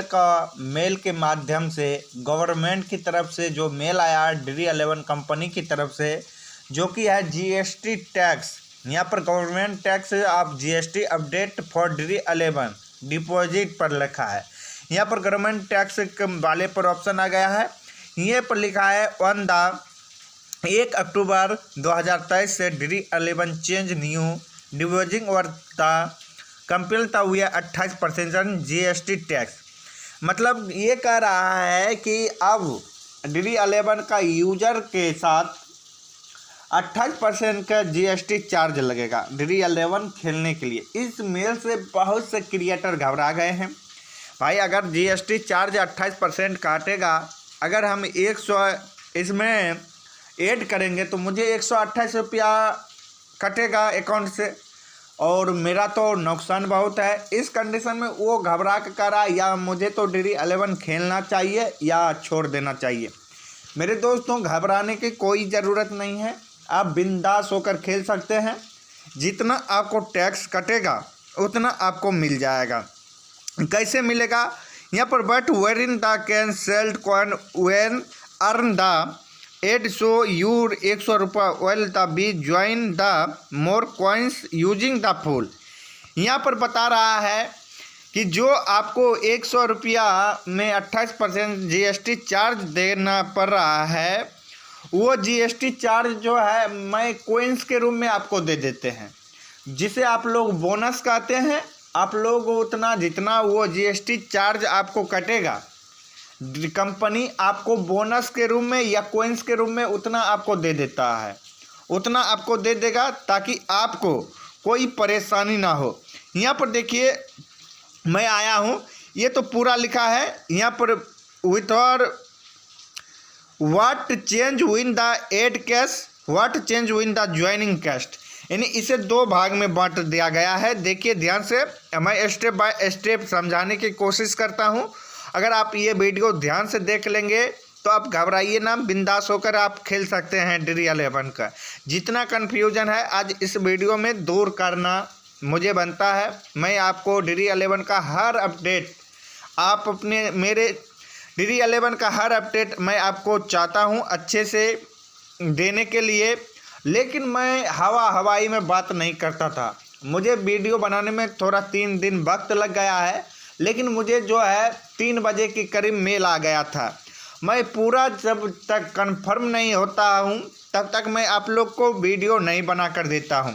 का मेल के माध्यम से गवर्नमेंट की तरफ से जो मेल आया Dri11 कंपनी की तरफ से, जो कि है जीएसटी टैक्स। यहाँ पर गवर्नमेंट टैक्स आप GST update for Dri11 deposit पर लिखा है। यहाँ पर गवर्नमेंट टैक्स वाले पर ऑप्शन आ गया है। यहाँ पर लिखा है 1 अक्टूबर 2023 से Dri11 चेंज न्यू डिवोजिंग और कंपेल हुए 28% जीएसटी टैक्स। मतलब ये कह रहा है कि अब Dri11 का यूजर के साथ 28% का जीएसटी चार्ज लगेगा Dri11 खेलने के लिए। इस मेल से बहुत से क्रिएटर घबरा गए हैं। भाई अगर जीएसटी चार्ज 28% काटेगा, अगर हम 100 इसमें ऐड करेंगे तो मुझे 128 रुपया कटेगा अकाउंट से, और मेरा तो नुकसान बहुत है। इस कंडीशन में वो घबरा के करा या मुझे तो Dri11 खेलना चाहिए या छोड़ देना चाहिए। मेरे दोस्तों, घबराने की कोई ज़रूरत नहीं है, आप बिंदास होकर खेल सकते हैं। जितना आपको टैक्स कटेगा उतना आपको मिल जाएगा। कैसे मिलेगा? यहाँ पर but where in the cancelled coin when earn the ad so your 100 रुपये well the be join the more coins using the full. यहाँ पर बता रहा है कि जो आपको 100 रुपया में 28% जीएसटी चार्ज देना पड़ रहा है, वो जीएसटी चार्ज जो है मैं कॉइन्स के रूप में आपको दे देते हैं, जिसे आप लोग बोनस कहते हैं। आप लोग उतना जितना वो जीएसटी चार्ज आपको कटेगा, कंपनी आपको बोनस के रूप में या कॉइन्स के रूप में उतना आपको दे देता है, उतना आपको दे देगा ताकि आपको कोई परेशानी ना हो। यहाँ पर देखिए मैं आया हूँ, ये तो पूरा लिखा है यहाँ पर विथ और what change win the ad cash, what change win the joining cast, यानी इसे दो भाग में बांट दिया गया है। देखिए ध्यान से, मैं स्टेप बाय स्टेप समझाने की कोशिश करता हूँ। अगर आप ये वीडियो ध्यान से देख लेंगे तो आप घबराइए ना, बिंदास होकर आप खेल सकते हैं Dri11 का। जितना कन्फ्यूजन है आज इस वीडियो में दूर करना मुझे बनता है। मैं आपको Dri11 का हर अपडेट, आप अपने मेरे Dri11 का हर अपडेट मैं आपको चाहता हूं अच्छे से देने के लिए, लेकिन मैं हवाई में बात नहीं करता था। मुझे वीडियो बनाने में थोड़ा 3 दिन वक्त लग गया है, लेकिन मुझे जो है 3 बजे के करीब मेल आ गया था। मैं पूरा जब तक कंफर्म नहीं होता हूं तब तक मैं आप लोग को वीडियो नहीं बना कर देता हूं।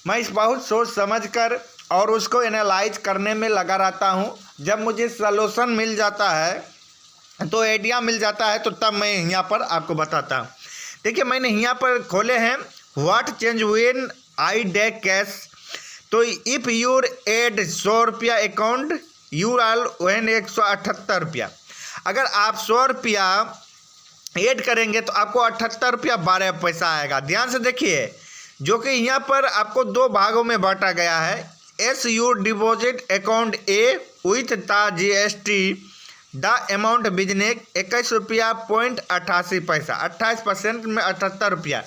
मैं इस बहुत सोच समझ कर और उसको एनालाइज करने में लगा रहता हूं। जब मुझे सॉल्यूशन मिल जाता है, तो आइडिया मिल जाता है, तो तब मैं यहाँ पर आपको बताता हूँ। देखिए मैंने यहाँ पर खोले हैं what change win I day cash. तो इफ़ यूर एड 100 रुपया अकाउंट यू आल वैन 178 रुपया। अगर आप 100 रुपया ऐड करेंगे तो आपको 78 रुपया 12 पैसा आएगा। ध्यान से देखिए, जो कि यहाँ पर आपको 2 भागों में बांटा गया है। S U deposit account A with the GST the amount business 21 रुपया पॉइंट 88 पैसा, 28% में 78 रुपया।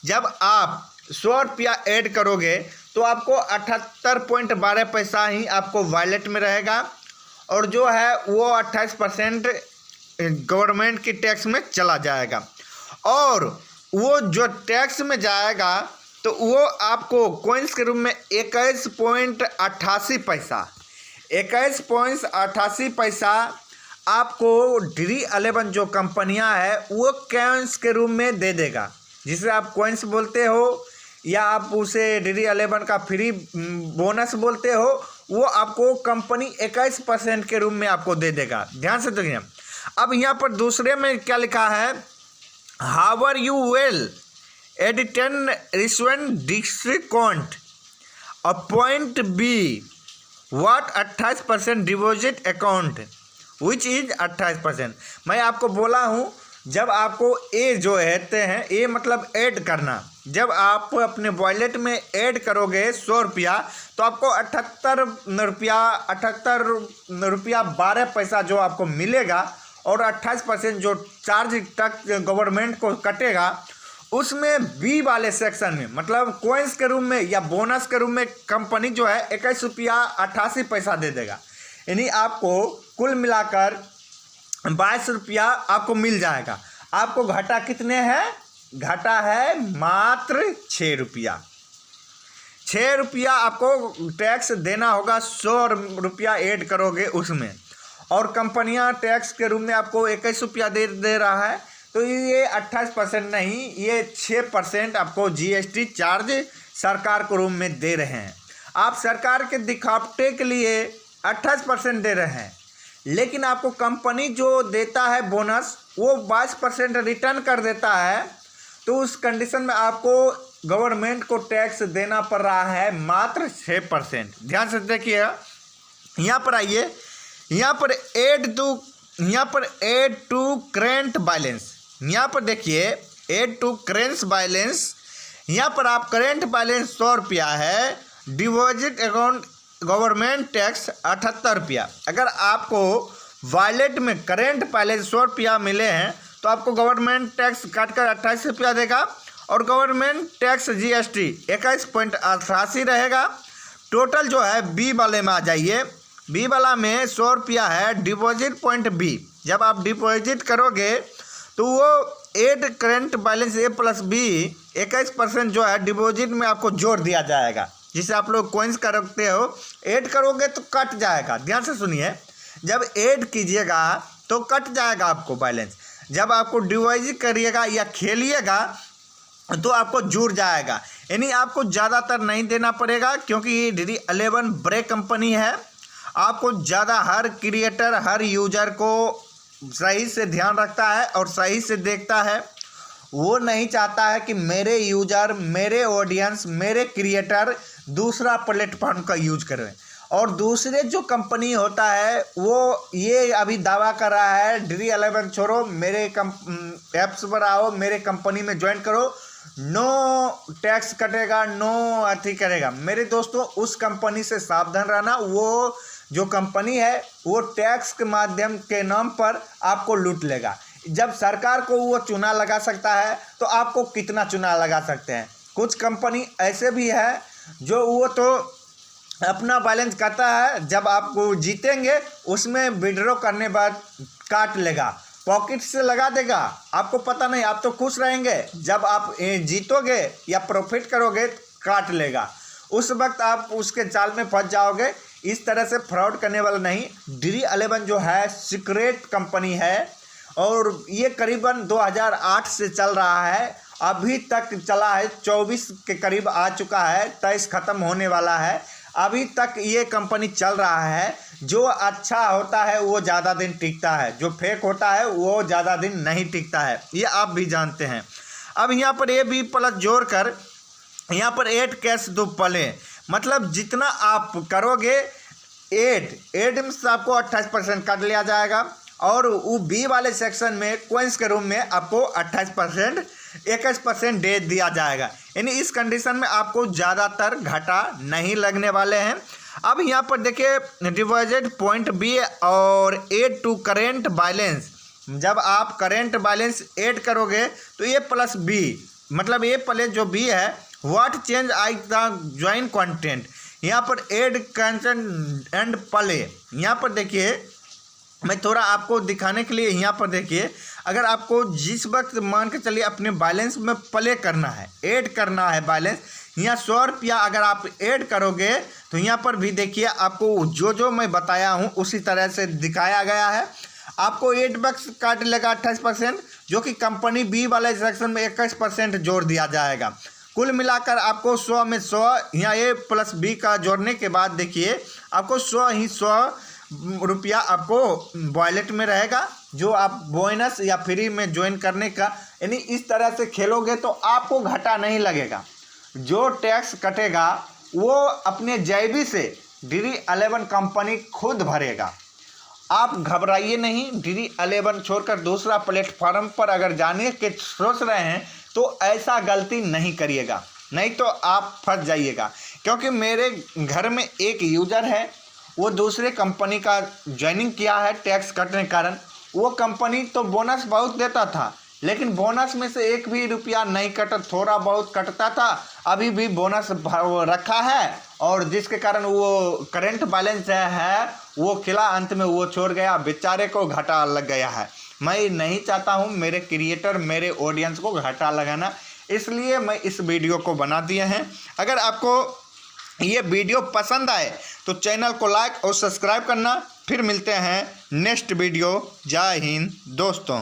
जब आप 100 रुपया ऐड करोगे तो आपको 78.12 पैसा ही आपको वॉलेट में रहेगा, और जो है वो 28% गवर्नमेंट की टैक्स में चला जाएगा। और वो जो टैक्स में जाएगा तो वो आपको कॉइन्स के रूप में 21.88 पैसा, 21.88 पैसा आपको Dri11 जो कंपनियां है वो कॉइन्स के रूप में दे देगा, जिसे आप कॉइन्स बोलते हो या आप उसे Dri11 का फ्री बोनस बोलते हो। वो आपको कंपनी 21% के रूप में आपको दे देगा। ध्यान से देखिए। अब यहाँ पर दूसरे में क्या लिखा है, हावर यू वेल एड 10 रिस्वेंट discount appoint be what 28% deposit account which is 28%। मैं आपको बोला हूँ, जब आपको ए जो कहते हैं, ए मतलब ऐड करना, जब आप अपने वॉलेट में ऐड करोगे 100 रुपया तो आपको 78 रुपया 12 पैसा जो आपको मिलेगा, और 28% जो चार्ज तक गवर्नमेंट को कटेगा, उसमें बी वाले सेक्शन में मतलब कॉइन्स के रूप में या बोनस के रूप में कंपनी जो है 21 रुपया 88 पैसा दे देगा। यानी आपको कुल मिलाकर 22 रुपया आपको मिल जाएगा। आपको घाटा कितने हैं? घाटा है मात्र 6 रुपया। 6 रुपया आपको टैक्स देना होगा। 100 रुपया ऐड करोगे उसमें, और कंपनियां टैक्स के रूप में आपको 21 रुपया दे रहा है। तो ये 28% नहीं, ये 6% आपको GST चार्ज सरकार को रूप में दे रहे हैं। आप सरकार के दिखावटे के लिए 28% दे रहे हैं, लेकिन आपको कंपनी जो देता है बोनस वो 22% रिटर्न कर देता है। तो उस कंडीशन में आपको गवर्नमेंट को टैक्स देना पड़ रहा है मात्र 6%। ध्यान से देखिए, यहाँ पर आइए, यहाँ पर एड टू करेंट बैलेंस, यहाँ पर देखिए एड टू करेंट बैलेंस। यहाँ पर आप करेंट बैलेंस 100 रुपया है, डिपॉजिट अकाउंट गवर्नमेंट टैक्स 78 रुपया। अगर आपको वॉलेट में करेंट बैलेंस 100 रुपया मिले हैं तो आपको गवर्नमेंट टैक्स काटकर 28 रुपया देगा, और गवर्नमेंट टैक्स GST 21.88 रहेगा। टोटल जो है बी वाले में आ जाइए, बी वाला में 100 रुपया है डिपॉजिट पॉइंट बी। जब आप डिपॉजिट करोगे तो वो एड करेंट बैलेंस A+B 21% जो है डिपॉजिट में आपको जोड़ दिया जाएगा, जिसे आप लोग कॉइन्स का रखते हो। ऐड करोगे तो कट जाएगा। ध्यान से सुनिए, जब ऐड कीजिएगा तो कट जाएगा आपको बैलेंस। जब आपको डिपॉजिट करिएगा या खेलिएगा तो आपको जुड़ जाएगा। यानी आपको ज़्यादातर नहीं देना पड़ेगा, क्योंकि ये DD11 ब्रेक कंपनी है। आपको ज़्यादा हर क्रिएटर हर यूजर को सही से ध्यान रखता है और सही से देखता है। वो नहीं चाहता है कि मेरे यूजर, मेरे ऑडियंस, मेरे क्रिएटर दूसरा प्लेटफॉर्म का यूज करें। और दूसरे जो कंपनी होता है वो ये अभी दावा कर रहा है DD11 छोड़ो, मेरे ऐप्स पर आओ, मेरे कंपनी में ज्वाइन करो, नो टैक्स कटेगा, नो अथी करेगा। मेरे दोस्तों, उस कंपनी से सावधान रहना। वो जो कंपनी है वो टैक्स के माध्यम के नाम पर आपको लूट लेगा। जब सरकार को वो चूना लगा सकता है तो आपको कितना चूना लगा सकते हैं। कुछ कंपनी ऐसे भी है जो वो तो अपना बैलेंस करता है, जब आप जीतेंगे उसमें विड्रॉ करने बाद काट लेगा, पॉकेट से लगा देगा। आपको पता नहीं, आप तो खुश रहेंगे। जब आप जीतोगे या प्रॉफिट करोगे काट लेगा, उस वक्त आप उसके जाल में फंस जाओगे। इस तरह से फ्रॉड करने वाला नहीं। DD11 जो है सीक्रेट कंपनी है, और ये करीबन 2008 से चल रहा है, अभी तक चला है, 24 के करीब आ चुका है, 23 ख़त्म होने वाला है। अभी तक ये कंपनी चल रहा है। जो अच्छा होता है वो ज़्यादा दिन टिकता है, जो फेक होता है वो ज़्यादा दिन नहीं टिकता है, ये आप भी जानते हैं। अब यहाँ पर AB+ जोड़कर यहाँ पर ऐड कैश दो पले, मतलब जितना आप करोगे ऐड में से आपको 28% काट लिया जाएगा, और वो बी वाले सेक्शन में कॉइन्स के रूम में आपको 28% 21% दे दिया जाएगा। यानी इस कंडीशन में आपको ज़्यादातर घाटा नहीं लगने वाले हैं। अब यहाँ पर देखिए डिपॉजिट पॉइंट बी और ऐड टू करेंट बैलेंस। जब आप करेंट बैलेंस ऐड करोगे तो A+B, मतलब A+ जो B है, what change I the join content. यहाँ पर ऐड कंटेंट एंड प्ले, यहाँ पर देखिए मैं थोड़ा आपको दिखाने के लिए, यहाँ पर देखिए, अगर आपको जिस वक्त मान के चलिए अपने बैलेंस में प्ले करना है, ऐड करना है बैलेंस, यहाँ 100 रुपया अगर आप ऐड करोगे तो यहाँ पर भी देखिए आपको जो मैं बताया हूँ उसी तरह से दिखाया गया है। आपको $8 काट लेगा 28%, जो कि कंपनी बी वाले सेक्शन में 21% जोड़ दिया जाएगा। कुल मिलाकर आपको 100 में 100 यहाँ A+B का जोड़ने के बाद देखिए आपको 100 रुपया आपको वॉलेट में रहेगा, जो आप बोनस या फ्री में ज्वाइन करने का। यानी इस तरह से खेलोगे तो आपको घाटा नहीं लगेगा। जो टैक्स कटेगा वो अपने जेबी से DD11 कंपनी खुद भरेगा। आप घबराइए नहीं। DD11 छोड़कर दूसरा प्लेटफॉर्म पर अगर जाने के सोच रहे हैं तो ऐसा गलती नहीं करिएगा, नहीं तो आप फंस जाइएगा। क्योंकि मेरे घर में एक यूजर है, वो दूसरे कंपनी का ज्वाइनिंग किया है टैक्स कटने के कारण। वो कंपनी तो बोनस बहुत देता था, लेकिन बोनस में से एक भी रुपया नहीं कटा, थोड़ा बहुत कटता था। अभी भी बोनस रखा है और जिसके कारण वो करंट बैलेंस है वो खिला, अंत में वो छोड़ गया, बेचारे को घाटा लग गया है। मैं नहीं चाहता हूँ मेरे क्रिएटर मेरे ऑडियंस को घाटा लगाना, इसलिए मैं इस वीडियो को बना दिए हैं। अगर आपको ये वीडियो पसंद आए तो चैनल को लाइक और सब्सक्राइब करना। फिर मिलते हैं नेक्स्ट वीडियो। जय हिंद दोस्तों।